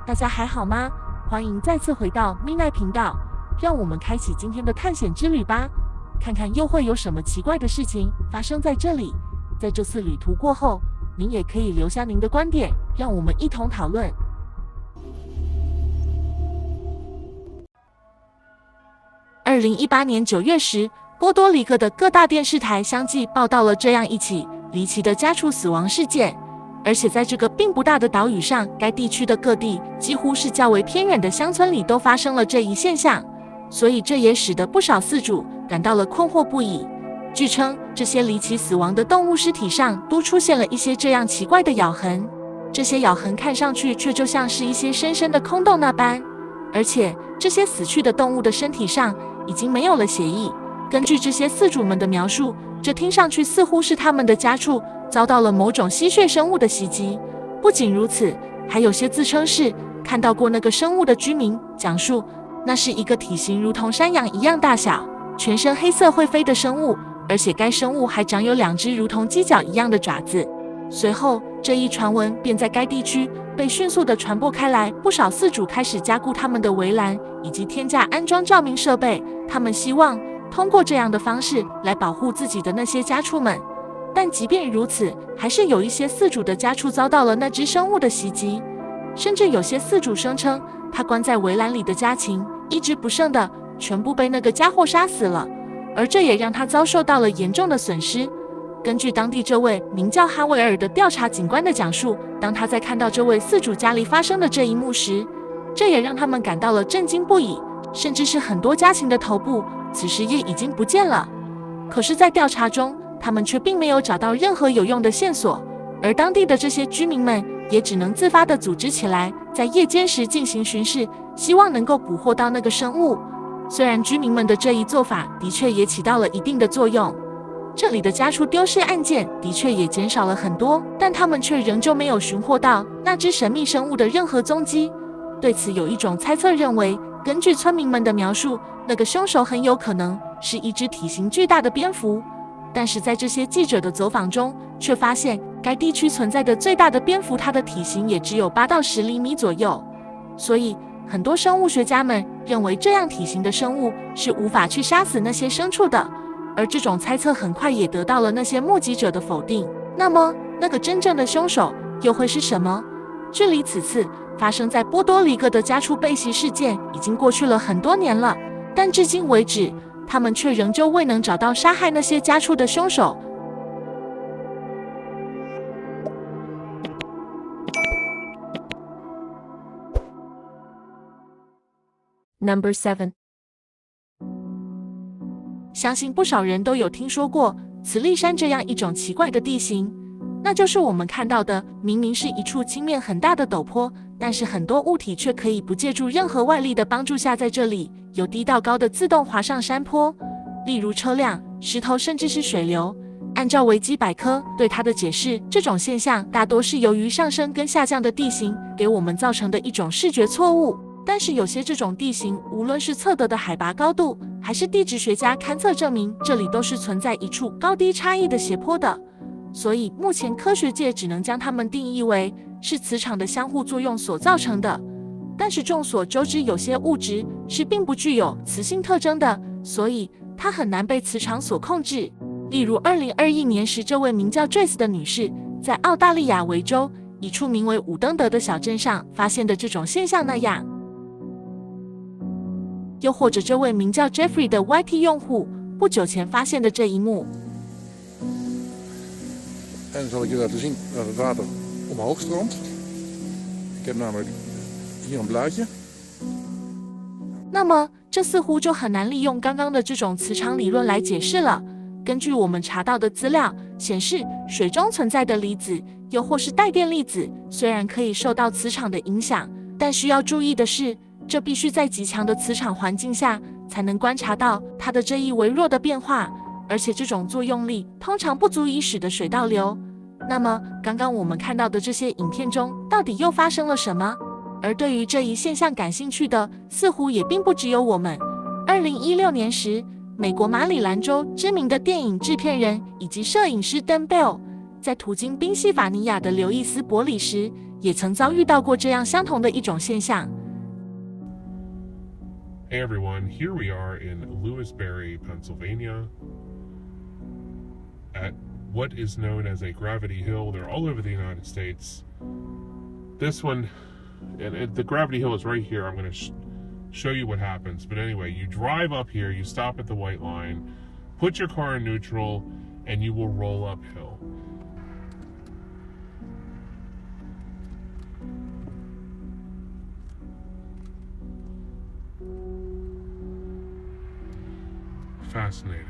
大家还好吗？欢迎再次回到 Midnight 频道，让我们开启今天的探险之旅吧，看看又会有什么奇怪的事情发生在这里。在这次旅途过后，您也可以留下您的观点，让我们一同讨论。2018年9月时，波多黎各的各大电视台相继报道了这样一起离奇的家畜死亡事件，而且在这个并不大的岛屿上，该地区的各地几乎是较为偏远的乡村里都发生了这一现象，所以这也使得不少饲主感到了困惑不已。据称，这些离奇死亡的动物尸体上都出现了一些这样奇怪的咬痕，这些咬痕看上去却就像是一些深深的空洞那般，而且这些死去的动物的身体上已经没有了血液。根据这些饲主们的描述，这听上去似乎是他们的家畜遭到了某种吸血生物的袭击。不仅如此，还有些自称是看到过那个生物的居民讲述，那是一个体型如同山羊一样大小、全身黑色会飞的生物，而且该生物还长有2只如同鸡脚一样的爪子。随后，这一传闻便在该地区被迅速地传播开来，不少饲主开始加固他们的围栏，以及添加安装照明设备，他们希望通过这样的方式来保护自己的那些家畜们。但即便如此，还是有一些饲主的家畜遭到了那只生物的袭击，甚至有些饲主声称，他关在围栏里的家禽一只不剩的全部被那个家伙杀死了，而这也让他遭受到了严重的损失。根据当地这位名叫哈维尔的调查警官的讲述，当他在看到这位饲主家里发生的这一幕时，这也让他们感到了震惊不已，甚至是很多家禽的头部此时也已经不见了。可是在调查中，他们却并没有找到任何有用的线索，而当地的这些居民们也只能自发地组织起来，在夜间时进行巡视，希望能够捕获到那个生物。虽然居民们的这一做法的确也起到了一定的作用，这里的家畜丢失案件的确也减少了很多，但他们却仍旧没有寻获到那只神秘生物的任何踪迹。对此，有一种猜测认为，根据村民们的描述，那个凶手很有可能是一只体型巨大的蝙蝠。但是在这些记者的走访中，却发现该地区存在的最大的蝙蝠，它的体型也只有8到10厘米左右。所以，很多生物学家们认为这样体型的生物是无法去杀死那些牲畜的。而这种猜测很快也得到了那些目击者的否定。那么，那个真正的凶手又会是什么？距离此次发生在波多黎各的家畜被袭事件已经过去了很多年了，但至今为止，他们却仍旧未能找到杀害那些家畜的凶手。Number 7， 相信不少人都有听说过慈利山这样一种奇怪的地形，那就是我们看到的明明是一处倾面很大的陡坡，但是很多物体却可以不借助任何外力的帮助下在这里由低到高的自动滑上山坡，例如车辆、石头甚至是水流。按照维基百科对它的解释，这种现象大多是由于上升跟下降的地形给我们造成的一种视觉错误。但是有些这种地形，无论是测得的海拔高度，还是地质学家勘测证明，这里都是存在一处高低差异的斜坡的。所以目前科学界只能将它们定义为是磁场的相互作用所造成的。但是众所周知，有些物质是并不具有磁性特征的，所以它很难被磁场所控制。例如2021年时，这位名叫 Joyce 的女士在澳大利亚维州一处名为伍登德的小镇上发现的这种现象那样。又或者这位名叫 Jeffrey 的 YT 用户不久前发现的这一幕。En zal ik je laten zien dat het water omhoog stroomt. Ik heb namelijk hier een blaadje. 那么这似乎就很难利用刚刚的这种磁场理论来解释了。根据我们查到的资料显示，水中存在的离子又或是带电粒子虽然可以受到磁场的影响，但需要注意的是，这必须在极强的磁场环境下才能观察到它的这一微弱的变化，而且这种作用力通常不足以使得水倒流。那么刚刚我们看到的这些影片中到底又发生了什么？而对于这一现象感兴趣的似乎也并不只有我们。2016年时，美国马里兰州知名的电影制片人以及摄影师 Dan Bell 在途经宾夕法尼亚的刘易斯伯里时，也曾遭遇到过这样相同的一种现象。Hey everyone, here we are in Lewisberry, Pennsylvania, at what is known as a gravity hill. They're all over the United States. This one, and the gravity hill is right here. I'm going to show you what happens. But anyway, you drive up here, you stop at the white line, put your car in neutral, and you will roll uphill. Fascinating.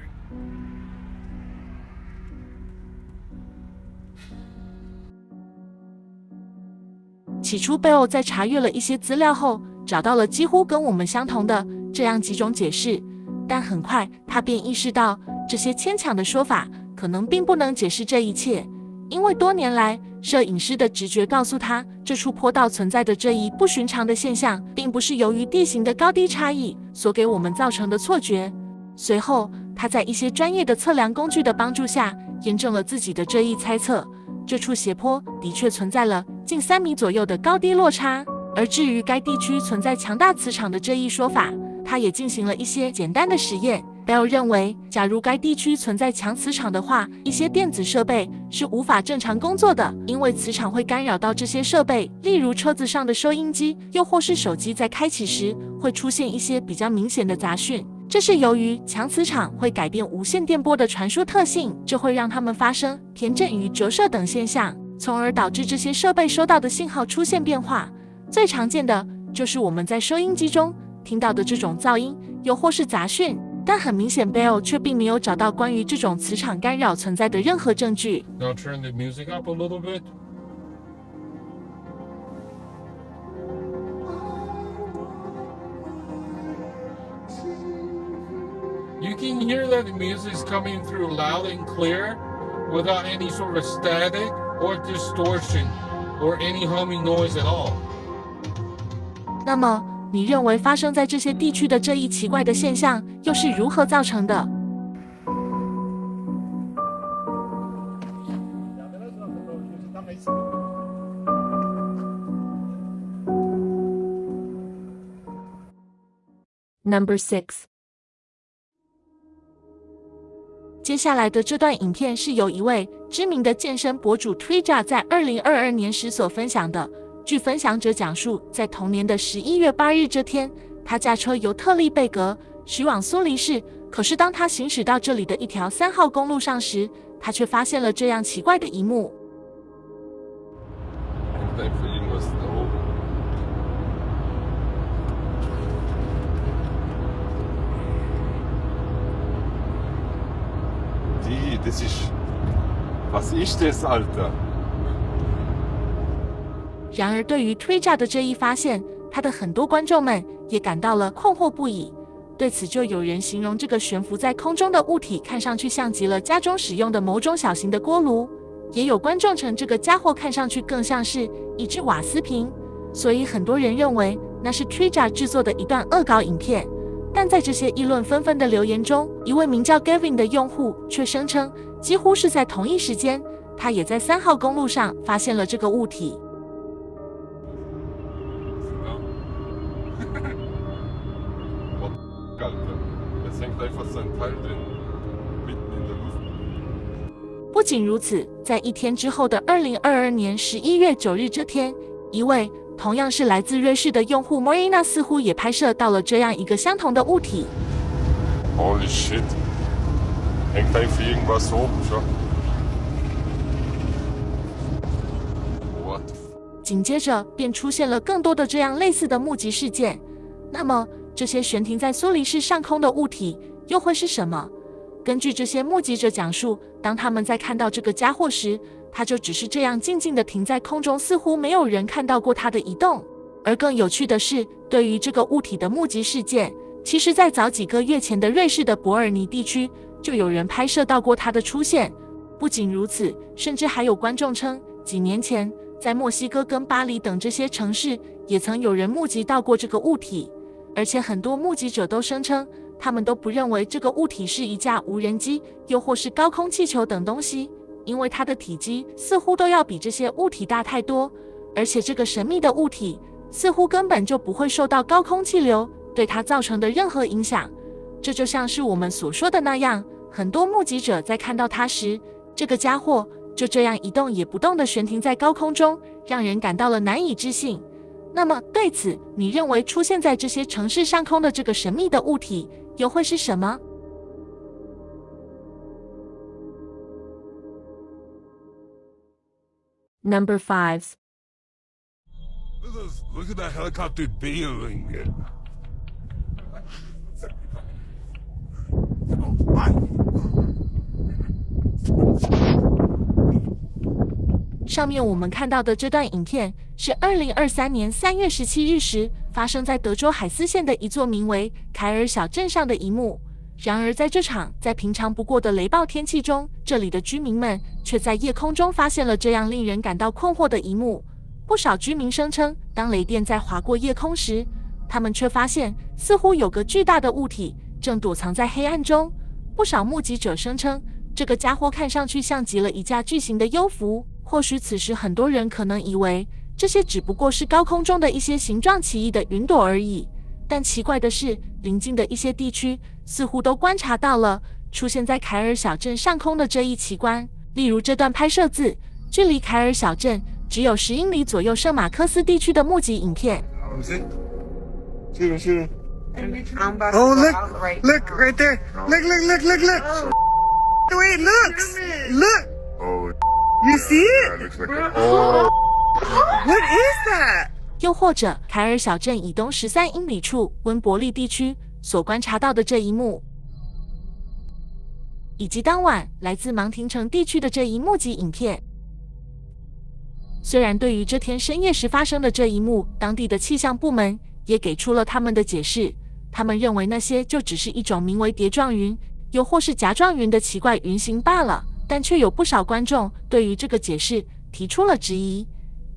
起初贝欧在查阅了一些资料后，找到了几乎跟我们相同的这样几种解释，但很快他便意识到，这些牵强的说法可能并不能解释这一切，因为多年来摄影师的直觉告诉他，这处坡道存在的这一不寻常的现象，并不是由于地形的高低差异所给我们造成的错觉。随后，他在一些专业的测量工具的帮助下，验证了自己的这一猜测。这处斜坡的确存在了近3米左右的高低落差，而至于该地区存在强大磁场的这一说法，他也进行了一些简单的实验。Bell 认为，假如该地区存在强磁场的话，一些电子设备是无法正常工作的，因为磁场会干扰到这些设备，例如车子上的收音机，又或是手机在开启时会出现一些比较明显的杂讯。这是由于强磁场会改变无线电波的传输特性，这会让它们发生偏振与折射等现象，从而导致这些设备收到的信号出现变化。最常见的就是我们在收音机中听到的这种噪音，又或是杂讯。但很明显 ，Bell 却并没有找到关于这种磁场干扰存在的任何证据。Now turn the music up a little bit. You can hear that the music is coming through loud and clear without any sort of static or distortion or any humming noise at all. 那么，你认为发生在这些地区的这一奇怪的现象又是如何造成的？ Number 6。接下来的这段影片是由一位知名的健身博主 Trija 在2022年时所分享的。据分享者讲述，在同年的11月8日这天，他驾车由特利贝格驶往苏黎世。可是当他行驶到这里的一条3号公路上时，他却发现了这样奇怪的一幕。Was ist das, Alter? 然而，对于 Trija 的这一发现，他的很多观众们也感到了困惑不已。对此，就有人形容这个悬浮在空中的物体看上去像极了家中使用的某种小型的锅炉，也有观众称这个家伙看上去更像是一只瓦斯瓶。所以，很多人认为那是 Trija 制作的一段恶搞影片。但在这些议论纷纷的留言中，一位名叫 Gavin 的用户却声称，几乎是在同一时间，他也在3号公路上发现了这个物体。不仅如此，在一天之后的2022年11月9日这天，一位同样是来自瑞士的用户 Marina 似乎也拍摄到了这样一个相同的物体。Holy shit. Hängt einfach irgendwas oben, schau. What? 紧接着便出现了更多的这样类似的目击事件。那么，这些悬停在苏黎世上空的物体又会是什么？根据这些目击者讲述，当他们在看到这个家伙时，它就只是这样静静地停在空中，似乎没有人看到过它的移动。而更有趣的是，对于这个物体的目击事件，其实在早几个月前的瑞士的伯尔尼地区，就有人拍摄到过它的出现。不仅如此，甚至还有观众称，几年前在墨西哥跟巴黎等这些城市，也曾有人目击到过这个物体。而且很多目击者都声称，他们都不认为这个物体是一架无人机，又或是高空气球等东西，因为它的体积似乎都要比这些物体大太多。而且这个神秘的物体似乎根本就不会受到高空气流对它造成的任何影响。这就像是我们所说的那样，很多目击者在看到它时，这个家伙就这样一动也不动地悬停在高空中，让人感到了难以置信。那么对此，你认为出现在这些城市上空的这个神秘的物体又会是什么？Number 5. Look at that helicopter bailing. Oh, 上面我们看到的这段影片是2023年3月17日时发生在德州海斯县的一座名为凯尔小镇上的一幕。然而在这场再平常不过的雷暴天气中，这里的居民们却在夜空中发现了这样令人感到困惑的一幕。不少居民声称，当雷电在划过夜空时，他们却发现似乎有个巨大的物体正躲藏在黑暗中。不少目击者声称，这个家伙看上去像极了一架巨型的幽浮。或许此时很多人可能以为这些只不过是高空中的一些形状奇异的云朵而已，但奇怪的是，邻近的一些地区似乎都观察到了出现在凯尔小镇上空的这一奇观。例如这段拍摄自距离凯尔小镇只有10英里左右圣马克思地区的目击影片。Oh, look right there. Look. The way it looks. Look. Oh, You see that it? looks like a... Oh, What is that? 又或者凯尔小镇以东13英里处温伯利地区所观察到的这一幕，以及当晚来自芒廷城地区的这一目击影片。虽然对于这天深夜时发生的这一幕，当地的气象部门也给出了他们的解释，他们认为那些就只是一种名为蝶状云，又或是夹状云的奇怪云型罢了。但却有不少观众对于这个解释提出了质疑，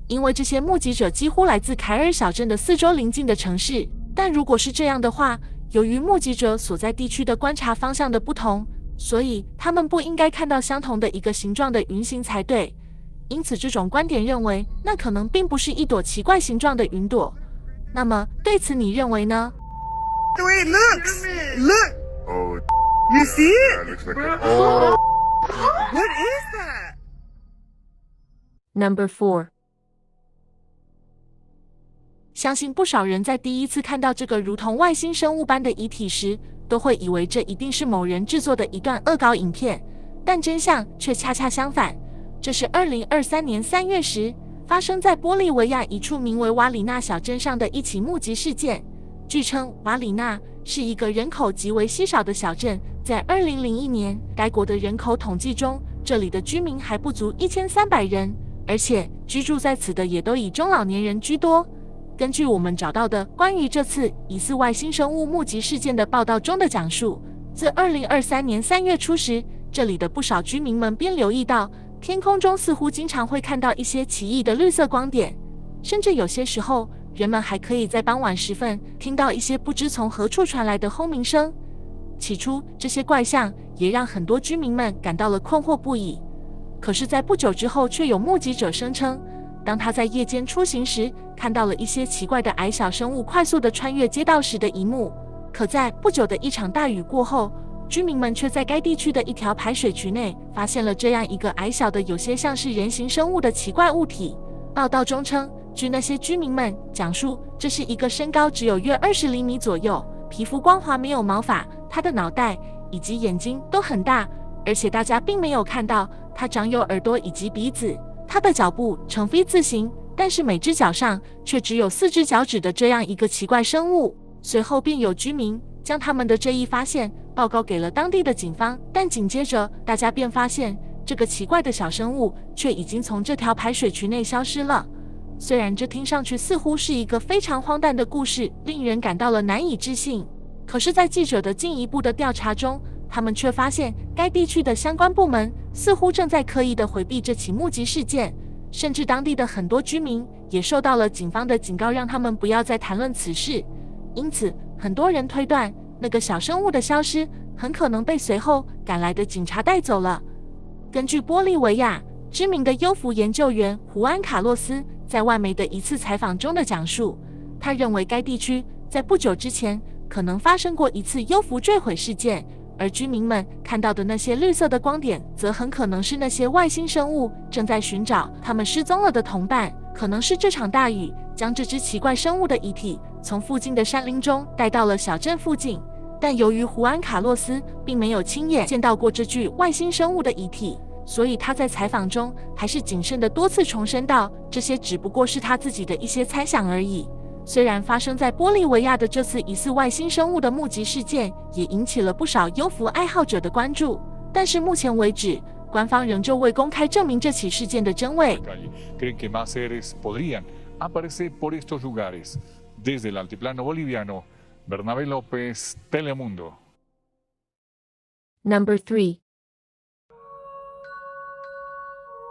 因为这些目击者几乎来自凯尔小镇的四周邻近的城市。但如果是这样的话，由于目击者所在地区的观察方向的不同，所以他们不应该看到相同的一个形状的云型才对。因此这种观点认为，那可能并不是一朵奇怪形状的云朵。那么对此你认为呢？ The way it looks. Look. oh, You see that it? looks like a... Oh, What is that? Number 4. 相信不少人在第一次看到这个如同外星生物般的遗体时，都会以为这一定是某人制作的一段恶搞影片，但真相却恰恰相反。这是2023年3月时发生在玻利维亚一处名为瓦里纳小镇上的一起目击事件。据称，瓦里纳是一个人口极为稀少的小镇，在2001年该国的人口统计中，这里的居民还不足1300人，而且居住在此的也都以中老年人居多。根据我们找到的关于这次疑似外星生物目击事件的报道中的讲述，自2023年3月初时，这里的不少居民们便留意到，天空中似乎经常会看到一些奇异的绿色光点，甚至有些时候人们还可以在傍晚时分听到一些不知从何处传来的轰鸣声。起初，这些怪象也让很多居民们感到了困惑不已。可是，在不久之后，却有目击者声称，当他在夜间出行时，看到了一些奇怪的矮小生物快速地穿越街道时的一幕。可在不久的一场大雨过后，居民们却在该地区的一条排水渠内发现了这样一个矮小的、有些像是人形生物的奇怪物体。报道中称，据那些居民们讲述，这是一个身高只有约20厘米左右，皮肤光滑没有毛发，他的脑袋以及眼睛都很大，而且大家并没有看到他长有耳朵以及鼻子。他的脚步呈 V 字形，但是每只脚上却只有4只脚趾的这样一个奇怪生物。随后便有居民将他们的这一发现报告给了当地的警方，但紧接着大家便发现这个奇怪的小生物却已经从这条排水渠内消失了。虽然这听上去似乎是一个非常荒诞的故事，令人感到了难以置信，可是在记者的进一步的调查中，他们却发现该地区的相关部门似乎正在刻意地回避这起目击事件，甚至当地的很多居民也受到了警方的警告，让他们不要再谈论此事。因此，很多人推断那个小生物的消失很可能被随后赶来的警察带走了。根据玻利维亚知名的幽浮研究员胡安·卡洛斯在外媒的一次采访中的讲述，他认为该地区在不久之前可能发生过一次幽浮坠毁事件，而居民们看到的那些绿色的光点，则很可能是那些外星生物正在寻找他们失踪了的同伴。可能是这场大雨将这只奇怪生物的遗体从附近的山林中带到了小镇附近，但由于胡安·卡洛斯并没有亲眼见到过这具外星生物的遗体，所以他在采访中还是谨慎地多次重申道，这些只不过是他自己的一些猜想而已。虽然发生在玻利维亚的这次疑似外星生物的目击事件也引起了不少幽浮爱好者的关注，但是目前为止，官方仍旧未公开证明这起事件的真伪。Creen que más seres podrían aparecer por estos lugares. Desde el altiplano boliviano, Bernabé López, Telemundo. Number 3。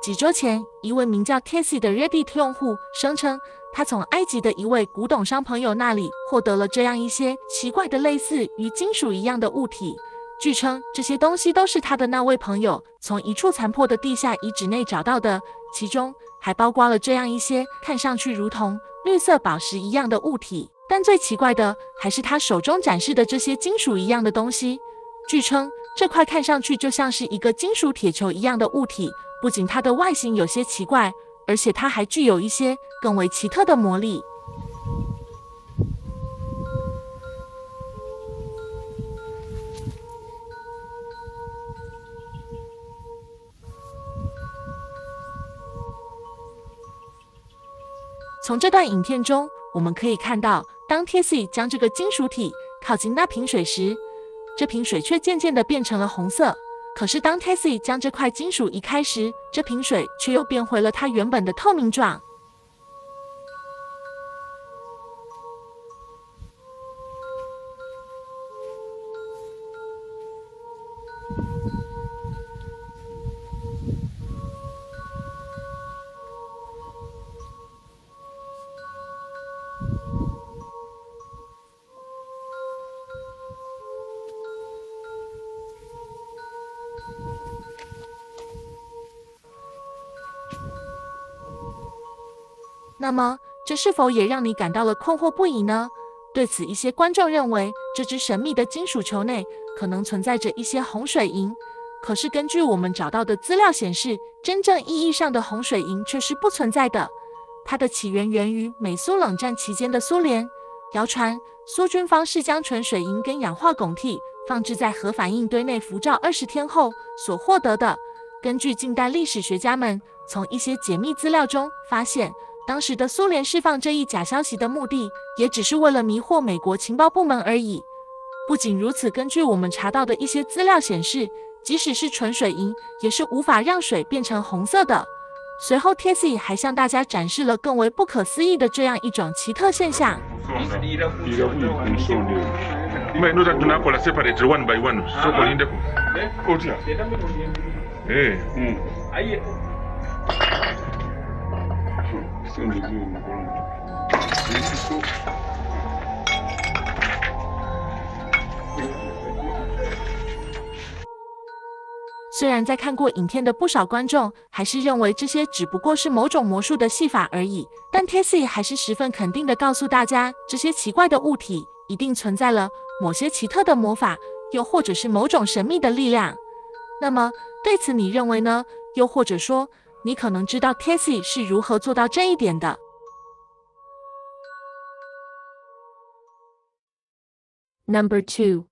几周前，一位名叫 Casey 的 Reddit 用户声称，他从埃及的一位古董商朋友那里获得了这样一些奇怪的类似于金属一样的物体。据称，这些东西都是他的那位朋友从一处残破的地下遗址内找到的，其中还包括了这样一些看上去如同绿色宝石一样的物体。但最奇怪的还是他手中展示的这些金属一样的东西。据称，这块看上去就像是一个金属铁球一样的物体，不仅它的外形有些奇怪，而且它还具有一些更为奇特的魔力。从这段影片中，我们可以看到，当 Casey 将这个金属体靠近那瓶水时，这瓶水却渐渐地变成了红色。可是当 Casey 将这块金属移开时，这瓶水却又变回了它原本的透明状。那么，这是否也让你感到了困惑不已呢？对此，一些观众认为，这只神秘的金属球内可能存在着一些红水银。可是，根据我们找到的资料显示，真正意义上的红水银却是不存在的。它的起源源于美苏冷战期间的苏联。谣传，苏军方是将纯水银跟氧化汞替放置在核反应堆内辐照20天后所获得的。根据近代历史学家们从一些解密资料中发现，当时的苏联释放这一假消息的目的，也只是为了迷惑美国情报部门而已。不仅如此，根据我们查到的一些资料显示，即使是纯水银，也是无法让水变成红色的。随后 ，Casey 还向大家展示了更为不可思议的这样一种奇特现象。虽然在看过影片的不少观众还是认为这些只不过是某种魔术的戏法而已，但 Casey 还是十分肯定地告诉大家，这些奇怪的物体一定存在了某些奇特的魔法，又或者是某种神秘的力量。那么对此你认为呢？又或者说，你可能知道 Casey 是如何做到这一点的。Number 2。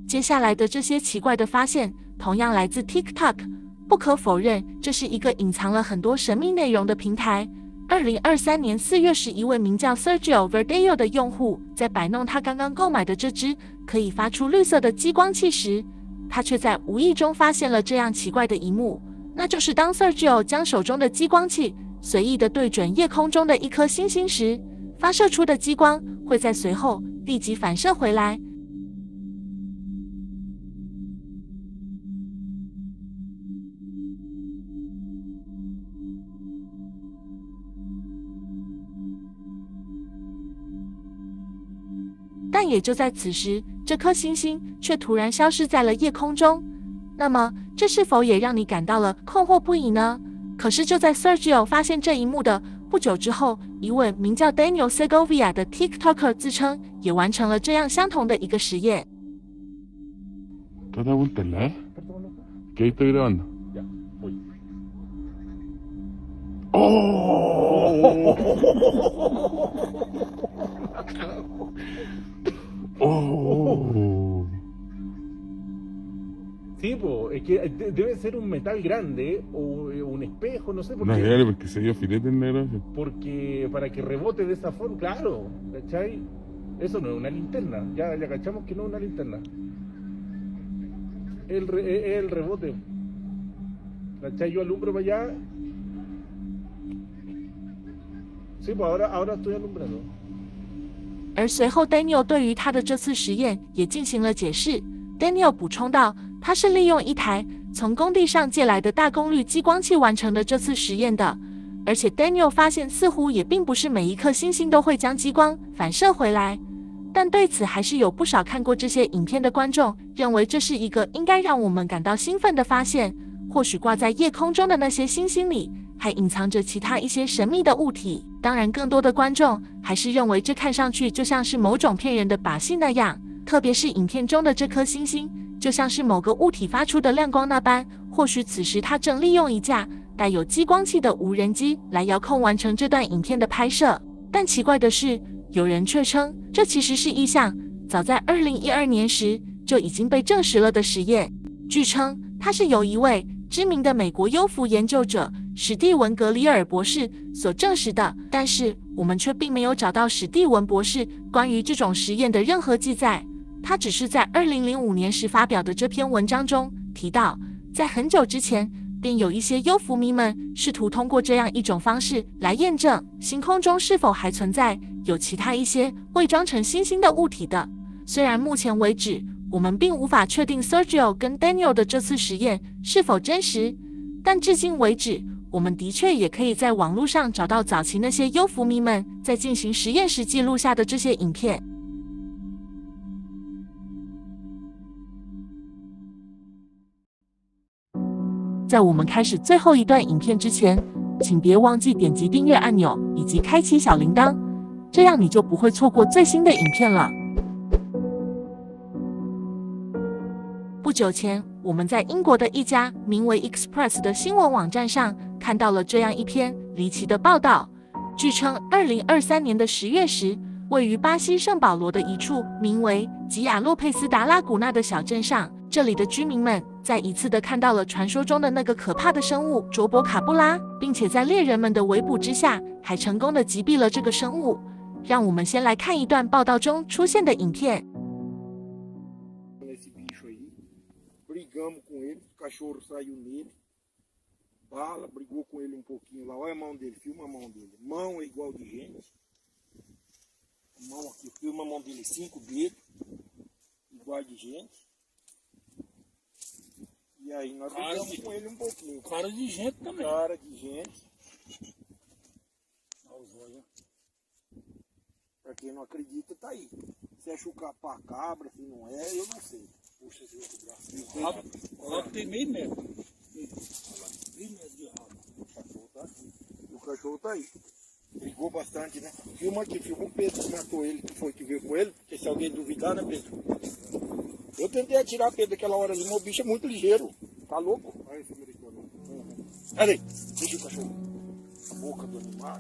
接下来的这些奇怪的发现，同样来自 TikTok。不可否认，这是一个隐藏了很多神秘内容的平台。2023年4月时，一位名叫 Sergio Verdeo 的用户在摆弄他刚刚购买的这只可以发出绿色的激光器时，他却在无意中发现了这样奇怪的一幕，那就是当 Sergio 将手中的激光器随意地对准夜空中的一颗星星时，发射出的激光会在随后立即反射回来。但也就在此时，这颗星星却突然消失在了夜空中。那么，这是否也让你感到了困惑不已呢？可是就在 Sergio 发现这一幕的不久之后，一位名叫 Daniel Segovia 的 TikToker 自称也完成了这样相同的一个实验。¿Te das vuelta en la? ¿Qué ahí estoy grabando? Ya, voy. ¡Oh! Sí, pues, es que debe ser un metal grande o un espejo, no sé por No, qué. dale, porque se dio filete en la grabación. Porque para que rebote de esa forma, claro, ¿cachai? Eso no es una linterna, ya cachamos que no es una linterna. Es el rebote. ¿Cachai? Yo alumbro para allá. Sí, pues ahora estoy alumbrando. 而随后 Daniel 对于他的这次实验也进行了解释。Daniel 补充道，他是利用一台从工地上借来的大功率激光器完成的这次实验的。而且 Daniel 发现似乎也并不是每一颗星星都会将激光反射回来。但对此还是有不少看过这些影片的观众认为这是一个应该让我们感到兴奋的发现。或许挂在夜空中的那些星星里还隐藏着其他一些神秘的物体。当然，更多的观众还是认为这看上去就像是某种骗人的把戏那样，特别是影片中的这颗星星，就像是某个物体发出的亮光那般。或许此时它正利用一架带有激光器的无人机来遥控完成这段影片的拍摄。但奇怪的是，有人却称这其实是一项早在2012年时就已经被证实了的实验。据称，它是由一位知名的美国幽浮研究者史蒂文·格里尔博士所证实的，但是我们却并没有找到史蒂文博士关于这种实验的任何记载。他只是在2005年时发表的这篇文章中提到，在很久之前便有一些幽浮迷们试图通过这样一种方式来验证星空中是否还存在有其他一些伪装成星星的物体的。虽然目前为止我们并无法确定 Sergio 跟 Daniel 的这次实验是否真实，但至今为止，我们的确也可以在网络上找到早期那些幽浮迷们在进行实验时记录下的这些影片。在我们开始最后一段影片之前，请别忘记点击订阅按钮以及开启小铃铛，这样你就不会错过最新的影片了。不久前，我们在英国的一家名为 Express 的新闻网站上看到了这样一篇离奇的报道。据称，2023年的10月时，位于巴西圣保罗的一处名为吉亚洛佩斯达拉古纳的小镇上，这里的居民们再一次的看到了传说中的那个可怕的生物卓博卡布拉，并且在猎人们的围捕之下，还成功的击毙了这个生物。让我们先来看一段报道中出现的影片。Brigamos com ele, o cachorro saiu nele, bala, brigou com ele um pouquinho lá, olha a mão dele, filma a mão dele, mão é igual de gente, mão aqui, filma a mão dele, 5 dedos, igual de gente, e aí nós brigamos com ele um pouquinho. Cara de gente também. Cara de gente. Olha os olhos. Pra quem não acredita, tá aí. Se é chupar cabra, se não é, eu não sei. Puxa esse outro braço. O rabo tem meio metro. Meio metro de rabo. O cachorro tá aqui. O cachorro tá aí. Brigou bastante, né? Filma aqui, filma o Pedro que matou ele, que foi que veio com ele. Porque se alguém duvidar, né, Pedro? Eu tentei atirar Pedro daquela hora ali, mas o bicho é muito ligeiro. Tá louco? Olha esse americano. Olha aí, deixa o cachorro. A boca do animal.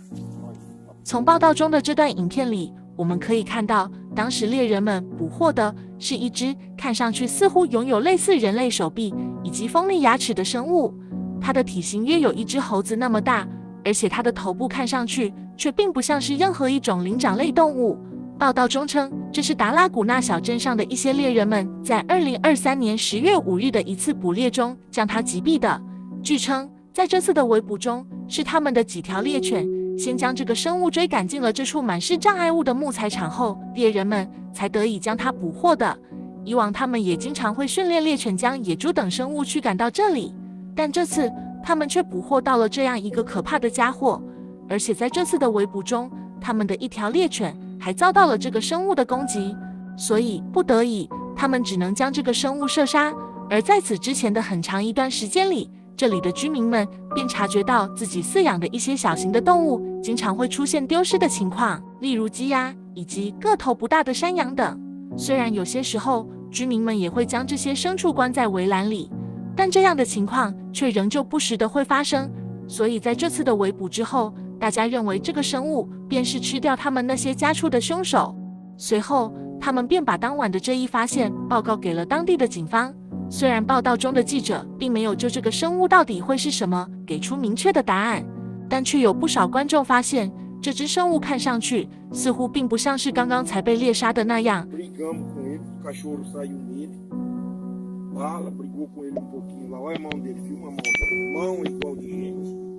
从报道中的这段影片里，我们可以看到，当时猎人们捕获的是一只看上去似乎拥有类似人类手臂以及锋利牙齿的生物。它的体型约有一只猴子那么大，而且它的头部看上去却并不像是任何一种灵长类动物。报道中称，这是达拉古纳小镇上的一些猎人们在2023年10月5日的一次捕猎中将它击毙的。据称，在这次的围捕中，是他们的几条猎犬先将这个生物追赶进了这处满是障碍物的木材场后，猎人们才得以将它捕获的。以往他们也经常会训练猎犬将野猪等生物驱赶到这里，但这次他们却捕获到了这样一个可怕的家伙。而且在这次的围捕中，他们的一条猎犬还遭到了这个生物的攻击，所以不得已，他们只能将这个生物射杀。而在此之前的很长一段时间里，这里的居民们便察觉到自己饲养的一些小型的动物经常会出现丢失的情况，例如鸡鸭以及个头不大的山羊等。虽然有些时候居民们也会将这些牲畜关在围栏里，但这样的情况却仍旧不时的会发生。所以在这次的围捕之后，大家认为这个生物便是吃掉他们那些家畜的凶手。随后他们便把当晚的这一发现报告给了当地的警方。虽然报道中的记者并没有就这个生物到底会是什么给出明确的答案，但却有不少观众发现，这只生物看上去似乎并不像是刚刚才被猎杀的那样。Brigamos com ele, o cachorro saiu nele, bala, brigou com ele um pouquinho lá, olha a mão dele, filma a mão dele, mão igual de gêmeos.